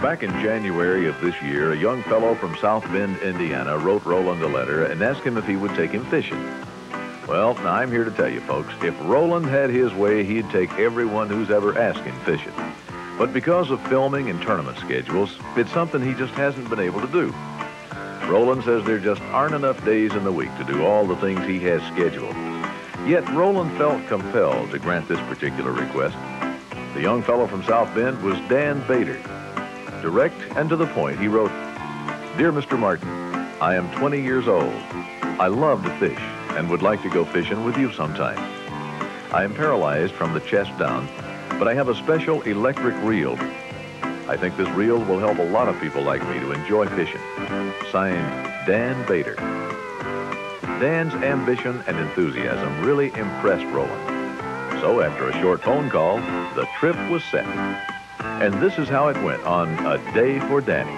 Back in January of this year, a young fellow from South Bend, Indiana, wrote Roland a letter and asked him if he would take him fishing. Well, now I'm here to tell you, folks, if Roland had his way, he'd take everyone who's ever asked him fishing. But because of filming and tournament schedules, it's something he just hasn't been able to do. Roland says there just aren't enough days in the week to do all the things he has scheduled. Yet Roland felt compelled to grant this particular request. The young fellow from South Bend was Dan Bader. Direct and to the point, he wrote, "Dear Mr. Martin, I am 20 years old. I love to fish and would like to go fishing with you sometime. I am paralyzed from the chest down, but I have a special electric reel. I think this reel will help a lot of people like me to enjoy fishing. Signed, Dan Bader." Dan's ambition and enthusiasm really impressed Roland. So after a short phone call, the trip was set. And this is how it went on A Day for Danny.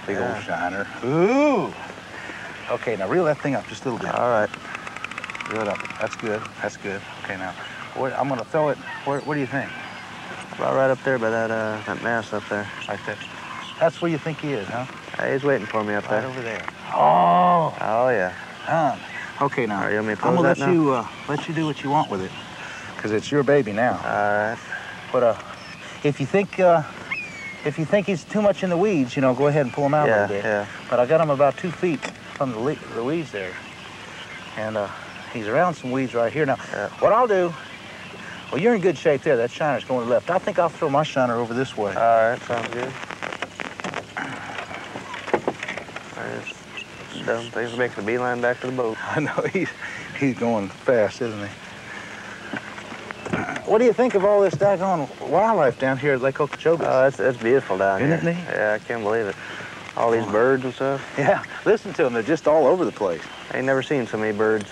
Big old shiner. Ooh! Okay, now reel that thing up just a little bit. All right. Reel it up. That's good. That's good. Okay, now, I'm going to throw it. Where do you think? About right up there by that mast up there. Right there. That's where you think he is, huh? He's waiting for me up there. Right over there. Oh! Oh, yeah. Okay, now, Right, you want me to I'm going pose to that let you do what you want with it, because it's your baby now. All right. But if you think he's too much in the weeds, you know, go ahead and pull him out a little bit. Yeah. But I got him about 2 feet from the weeds there. And he's around some weeds right here. Now, what I'll do, well, you're in good shape there. That shiner's going left. I think I'll throw my shiner over this way. All right, sounds good. Things are making a beeline back to the boat. I know, he's going fast, isn't he? What do you think of all this daggone wildlife down here at Lake Okeechobee? It's beautiful down here. Isn't it neat? Yeah, I can't believe it. All these birds and stuff. Yeah, listen to them. They're just all over the place. I ain't never seen so many birds.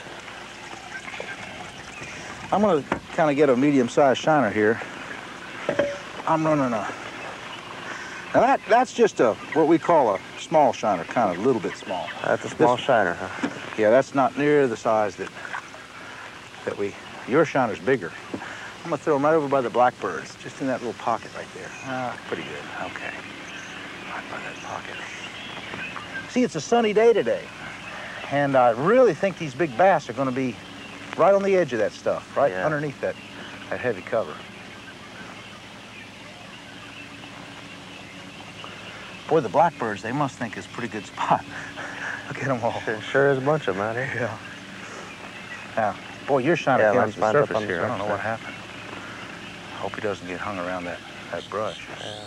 I'm going to kind of get a medium-sized shiner here. I'm running a... Now that's just what we call a small shiner, kind of a little bit small. That's a small shiner, huh? Yeah, that's not near the size that your shiner's bigger. I'm gonna throw them right over by the blackbirds, just in that little pocket right there. Pretty good, okay. Right by that pocket. See, it's a sunny day today, and I really think these big bass are gonna be right on the edge of that stuff, right underneath that heavy cover. Boy, the blackbirds, they must think it's a pretty good spot. Look at them all. Sure is a bunch of them out here. Yeah. Now, boy, your shiner came to the surface here. I don't know what happened. I hope he doesn't get hung around that brush. Yeah.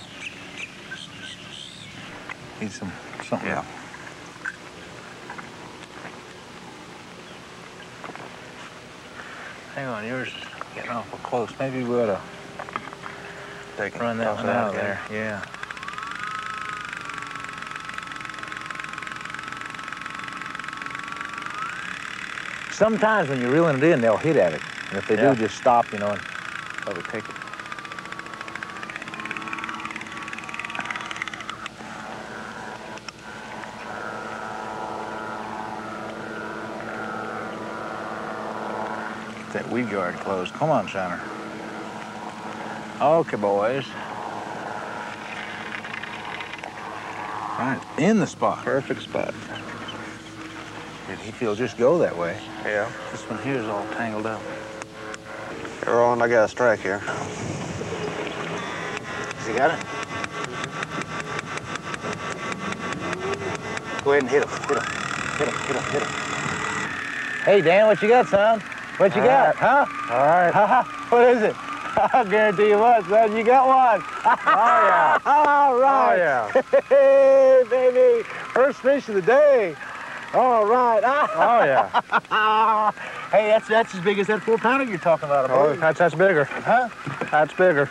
Need something. Yeah. Hang on, yours is getting awful close. Maybe we ought to run that one out of there. Yeah. Sometimes when you're reeling it in, they'll hit at it. And if they do, just stop, you know, and overtake it. Get that weed guard closed. Come on, shiner. Okay, boys. Right, in the spot. Perfect spot. If he'll just go that way. Yeah. This one here is all tangled up. Hey, Roland, I got a strike here. Has he got it? Go ahead and hit him. Hit him. Hey, Dan, what you got, son? What you got, huh? All right. What is it? I guarantee you what, son, you got one. Oh, yeah. All right. Oh, yeah. Hey, baby. First fish of the day. All right. Oh, yeah. Hey, that's as big as that 4-pounder you're talking about, Oh, boy. that's bigger. Huh? That's bigger.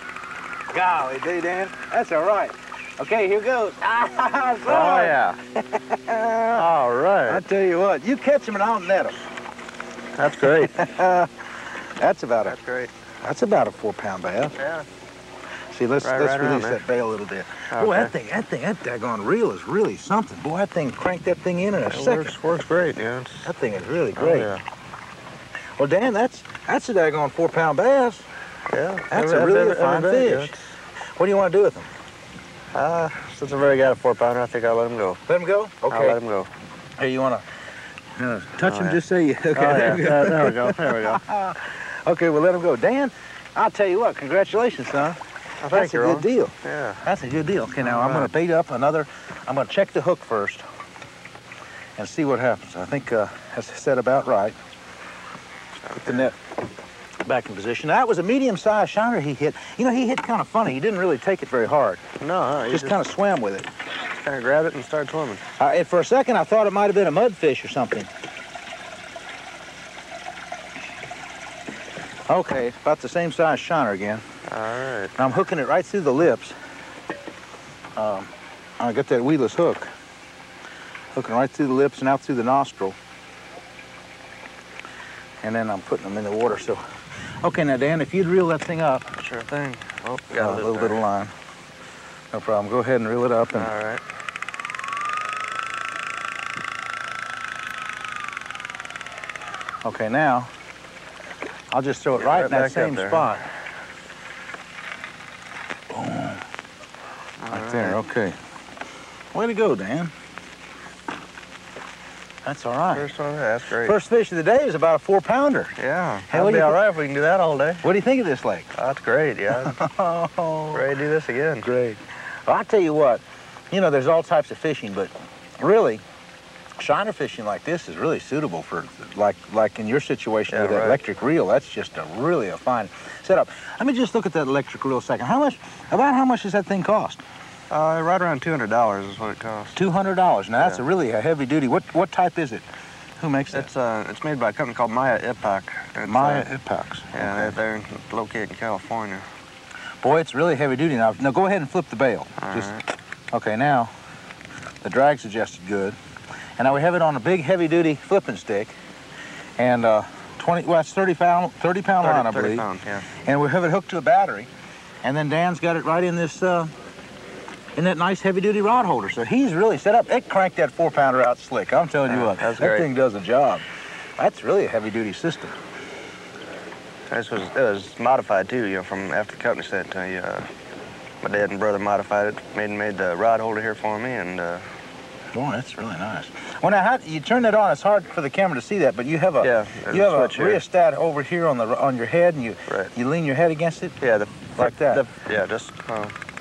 Golly, dude, Dan. That's all right. Okay, here goes. Oh, yeah. All right. I tell you what, you catch them and I'll net them. That's great. That's about That's great. That's about a 4-pound bass. Yeah. See, let's Right release around that bail a little bit. Okay. Boy, that daggone reel is really something. Boy, that thing cranked that thing in a second. Works great, yeah. That thing is really great. Oh, yeah. Well, Dan, that's a daggone 4-pound bass. Yeah. That's a really fine fish. What do you want to do with him? Since I've already got a 4-pounder, I think I'll let him go. Let him go? Okay. I'll let him go. Hey, you want to touch him? yeah. Just say, okay, There we go. There we go. Okay, well, let him go. Dan, I'll tell you what, congratulations, son. Oh, That's a good Roland. deal. Yeah. That's a good deal. Okay, now All I'm going right. to bait up another. I'm going to check the hook first and see what happens. I think that's set about right. Put the net back in position. That was a medium-sized shiner he hit. You know, he hit kind of funny. He didn't really take it very hard. No, Just kind of swam with it. kind of grabbed it and started swimming. And for a second, I thought it might have been a mudfish or something. Okay, about the same size shiner again. All right. Now I'm hooking it right through the lips. I got that weedless hook. Hooking right through the lips and out through the nostril. And then I'm putting them in the water. So, okay, now Dan, if you'd reel that thing up. Sure thing. Oh, got A little bit of line. No problem. Go ahead and reel it up. And All right. okay, now I'll just throw it right in that back up same there, spot. Boom. Right there. Okay. Way to go, Dan. That's all right. First one, that's great. First fish of the day is about a 4-pounder. Yeah. Hey, what That'll do be you all thi- right if we can do that all day. What do you think of this lake? That's great, yeah. Oh, Ready to do this again. great. Well, I tell you what, you know, there's all types of fishing, but really, shiner fishing like this is really suitable for, like in your situation Yeah, with that right. electric reel. That's just really a fine setup. Let me just look at that electric reel a second. About how much does that thing cost? Right around $200 is what it costs. $200. Now that's Yeah. a heavy duty. What type is it? Who makes that? It's made by a company called Miya Epoch. It's, Miya Epoch. Yeah, Okay. they're located in California. Boy, it's really heavy duty. Now go ahead and flip the bail. All right. Okay, now the drag's adjusted good. And now we have it on a big heavy duty flipping stick. And that's 30 pound line, I 30 believe. pound, yeah. And we have it hooked to a battery. And then Dan's got it right in this, in that nice heavy duty rod holder. So he's really set up. It cranked that 4-pounder out slick. I'm telling you Yeah, what, that's that great. thing does a job. That's really a heavy duty system. It was modified too, you know, from after the company sent it to you. My dad and brother modified it, made the rod holder here for me, and Boy, that's really nice. Well, now, how you turn that on? It's hard for the camera to see that, but you have a there's you have a switch here. rheostat over here on your head, and you Right. you lean your head against it. Yeah, Like that. Just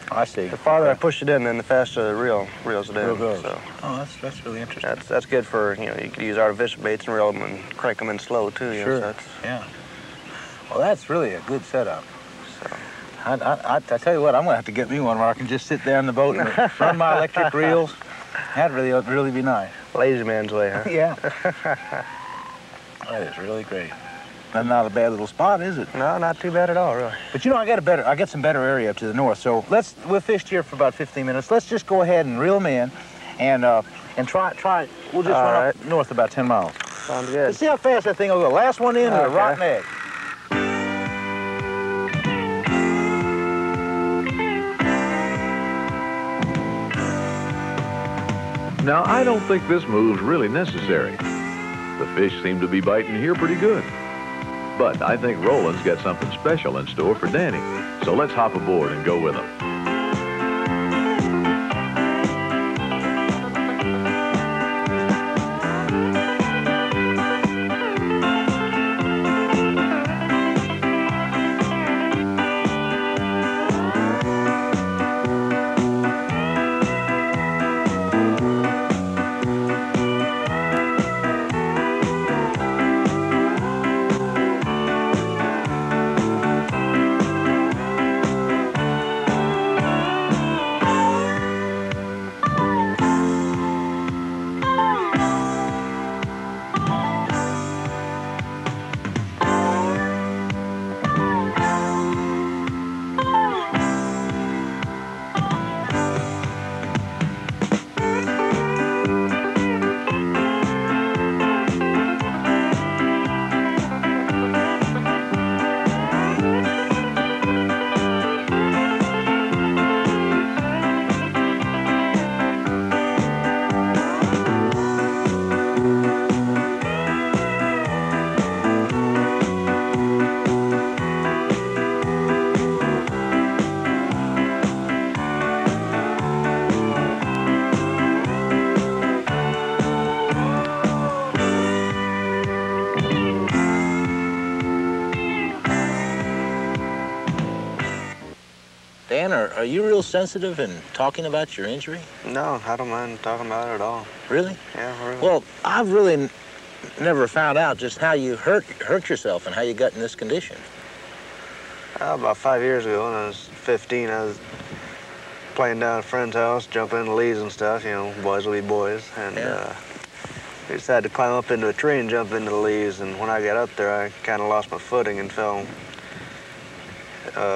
I see. the farther I Okay. push it in, then the faster the reel reels it in. Reel goes. So Oh, that's really interesting. that's good for, you know, you could use artificial baits and reel them and crank them in slow too. You know, Sure. so that's, Yeah. Well, that's really a good setup. so. I tell you what, I'm gonna have to get me one where I can just sit there in the boat and run my electric reels. That'd really be nice. Lazy man's way, huh? Yeah. That is really great. That's not a bad little spot, is it? No, not too bad at all, really. But you know, I got some better area up to the north. So we'll fish here for about 15 minutes. Let's just go ahead and reel them in, and try. We'll just All run up right. north about 10 miles. Sounds good. Let's see how fast that thing will go. Last one in, and a Okay. rotten egg. Now, I don't think this move's really necessary. The fish seem to be biting here pretty good. But I think Roland's got something special in store for Danny. So let's hop aboard and go with him. Dan, are you real sensitive in talking about your injury? No, I don't mind talking about it at all. Really? Yeah, really. Well, I've really never found out just how you hurt yourself and how you got in this condition. About 5 years ago, when I was 15, I was playing down at a friend's house, jumping in the leaves and stuff. You know, boys will be boys. And we decided to climb up into a tree and jump into the leaves. And when I got up there, I kind of lost my footing and fell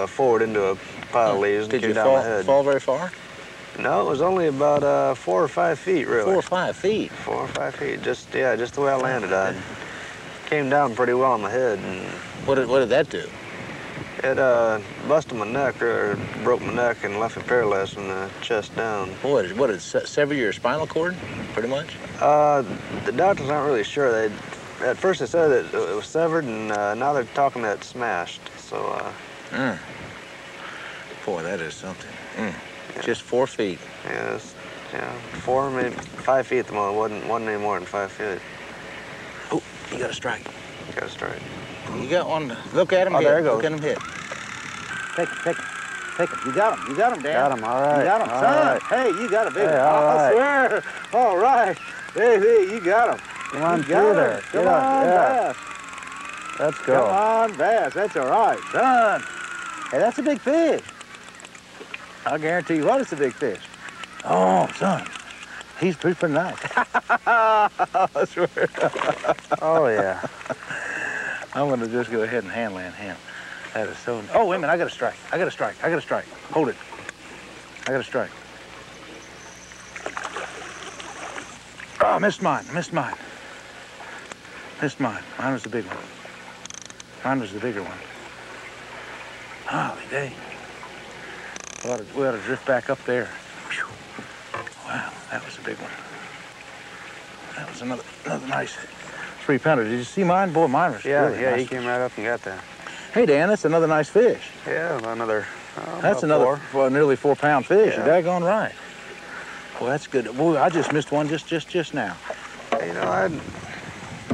forward into a pile of leaves and came down my head. Did you fall very far? No, it was only about 4 or 5 feet, really. 4 or 5 feet? 4 or 5 feet, just the way I landed. I came down pretty well on my head. And what did that do? It busted my neck, or broke my neck and left me paralyzed from the chest down. Boy, what did it sever your spinal cord, pretty much? The doctors aren't really sure. At first they said that it was severed, and now they're talking that it's smashed. So. Boy, that is something. Yeah. Just 4 feet. Yes. Yeah, 4, maybe 5 feet at the moment. Wasn't any more than 5 feet. Oh, you got a strike. Got a strike. You got one. Look at him hit. There he goes. Look at him hit. Take him. You got him, Dan. Got him, all right. You got him, all son. right. Hey, you got a big one. all right. I swear. All right. Hey, you got him. Come on, through there. Come on, Bass. Let's go. Come on, Bass. That's all right, son. Hey, that's a big fish. I'll guarantee you what, it's a big fish. Oh, son. He's pretty nice. I swear. Oh, yeah. I'm going to just go ahead and handland him. That is so... Oh, wait a minute. I got a strike. Hold it. I got a strike. Oh, missed mine. Mine was the big one. Mine was the bigger one. Holy day. We ought to drift back up there. Whew. Wow, that was a big one. That was another nice 3-pounder. Did you see mine? Boy, mine was really Yeah, nice. he came right up and got that. Hey, Dan, that's another nice fish. Yeah, another. That's another nearly 4-pound fish. Yeah. You're daggone right. Well, that's good. Boy, I just missed one just now. You know, I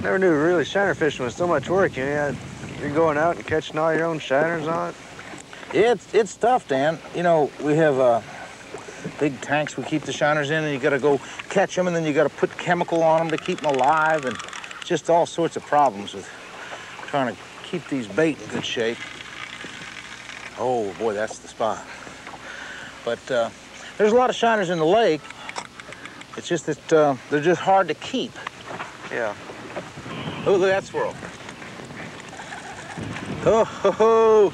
never knew really shiner fishing was so much work. You're going out and catching all your own shiners on it. It's tough, Dan. You know, we have big tanks we keep the shiners in, and you got to go catch them, and then you got to put chemical on them to keep them alive, and just all sorts of problems with trying to keep these bait in good shape. Oh, boy, that's the spot. But there's a lot of shiners in the lake. It's just that they're just hard to keep. Yeah. Oh, look at that swirl. Oh, ho, ho.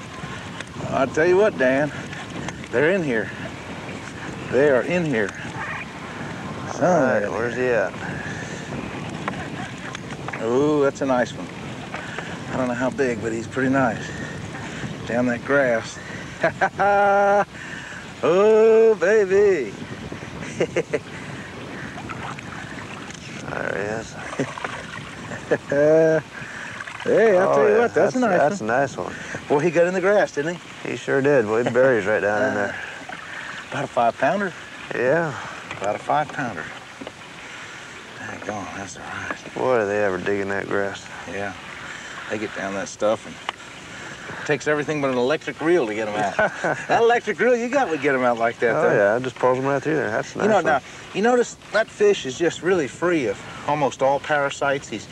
I'll tell you what, Dan, they're in here. They are in here. All right, where's he at? Oh, that's a nice one. I don't know how big, but he's pretty nice. Down that grass. Oh, baby. There he is. Hey, I'll tell you what, that's a nice one. That's a nice one. Boy, he got in the grass, didn't he? He sure did. Boy, he buries right down in there. About a 5-pounder. Yeah. About a 5-pounder. Daggone, that's all right. Boy, do they ever dig in that grass. Yeah. They get down that stuff, and it takes everything but an electric reel to get them out. That electric reel you got would get them out like that, Oh, yeah, it just pulls them right through there. That's nice. You know, now, you notice that fish is just really free of almost all parasites. He's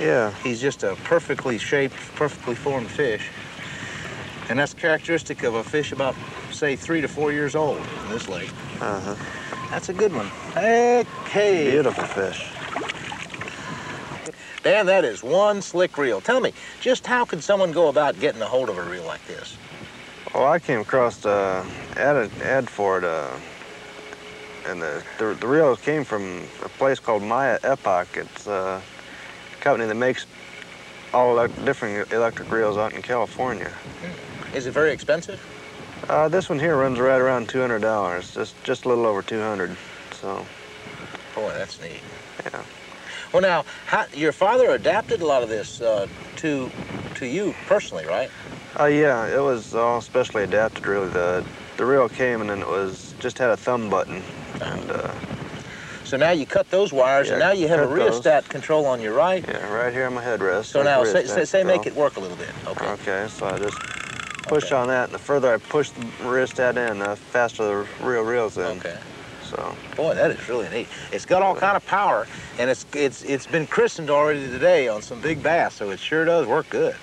just a perfectly shaped, perfectly formed fish. And that's characteristic of a fish about, say, 3 to 4 years old in this lake. Uh-huh. That's a good one. Okay. Beautiful fish. Dan, that is one slick reel. Tell me, just how could someone go about getting a hold of a reel like this? Well, I came across an ad for it, and the reel came from a place called Miya Epoch. It's a company that makes all different electric reels out in California. Is it very expensive? This one here runs right around $200, just a little over 200. So. Boy, that's neat. Yeah. Well, now, your father adapted a lot of this to you personally, right? Yeah, it was all specially adapted, really. The reel came and then it was just had a thumb button, and. So now you cut those wires, and now you have a rheostat control on your right. Yeah, right here on my headrest. So now, say make it work a little bit. Okay. Okay, so I just push on that, and the further I push the wrist that in, the faster the reel reels in. Okay. So. Boy, that is really neat. It's got all kind of power, and it's been christened already today on some big bass, so it sure does work good.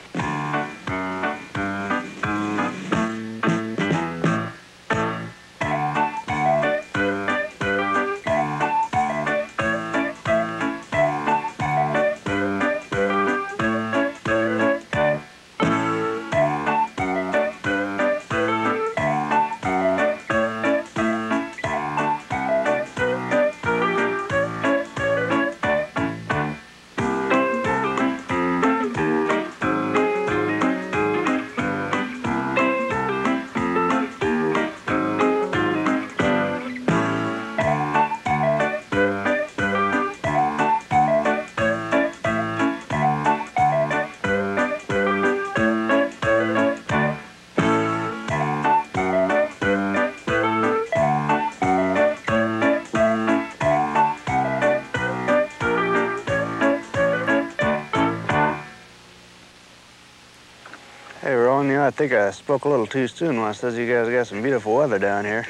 Hey, Roland, I think I spoke a little too soon when I said you guys got some beautiful weather down here.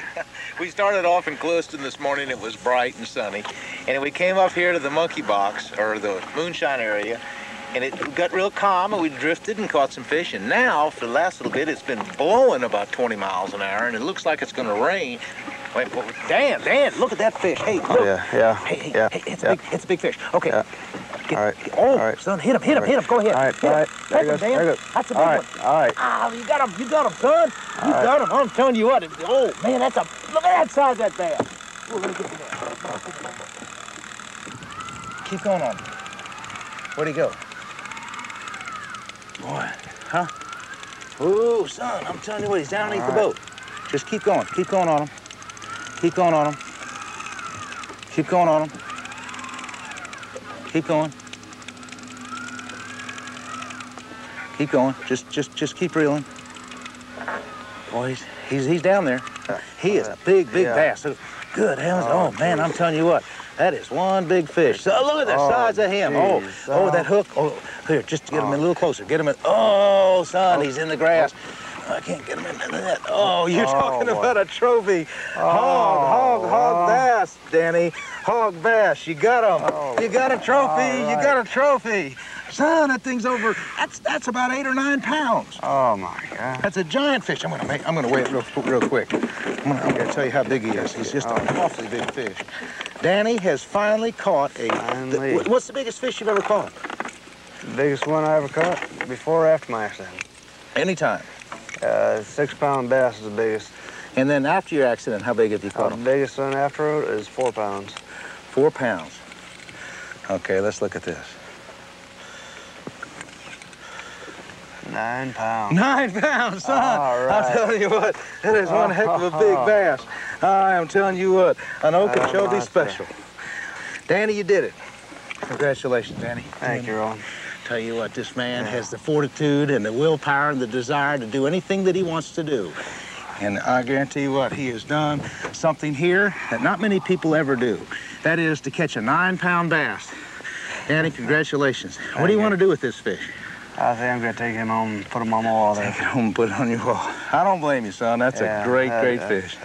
We started off in Clewiston this morning. It was bright and sunny. And we came up here to the monkey box, or the moonshine area, and it got real calm, and we drifted and caught some fish. And now, for the last little bit, it's been blowing about 20 miles an hour, and it looks like it's going to rain. Wait, Dan, look at that fish. Hey, look. Oh, yeah. Hey, it's yeah. it's a big fish. Okay. Yeah. All right. Oh, all right. son, hit him. Go ahead. All right. Hit him, Dan. That's a big one. All right. Ah, you got him, son. You got him. I'm telling you what. Oh, man, look at that size of that bass. Oh, let me get you there. Keep going on. Where'd he go? Boy, huh? Oh, son, I'm telling you what, he's down underneath the boat. Just keep going on him. Keep going on him. Keep going on him. Keep going. Keep going. Just keep reeling. Boy, he's down there. He is a big bass. Good heavens. Oh, man, I'm telling you what. That is one big fish. So look at the size of him. Oh, that hook. Oh, here, just get him in a little closer. Get him in. Oh, son, he's in the grass. I can't get him in the net. Oh, you're talking about a trophy. Hog bass, Danny. Hog bass. You got him. You got a trophy. You got a trophy. Son, that thing's over. That's about 8 or 9 pounds. Oh my God. That's a giant fish. I'm gonna weigh it real quick. I'm gonna tell you how big he is. He's just an awfully big fish. Danny has finally caught what's the biggest fish you've ever caught? The biggest one I ever caught before or after my accident? Anytime. 6-pound bass is the biggest. And then after your accident, how big have you caught The him? biggest one after is 4 pounds. 4 pounds. Okay, let's look at this. 9 pounds. 9 pounds, son. All right. I'm telling you what, that is one heck of a big bass. I am telling you what, an Okeechobee special. Danny, you did it. Congratulations, Danny. Thank you, Roland. Tell you what, this man has the fortitude and the willpower and the desire to do anything that he wants to do. And I guarantee you what, he has done something here that not many people ever do. That is to catch a 9-pound bass. Danny, congratulations. What do you want to do with this fish? I think I'm going to take him home and put him on my wall there. Take it home and put it on your wall. I don't blame you, son. That's a great fish.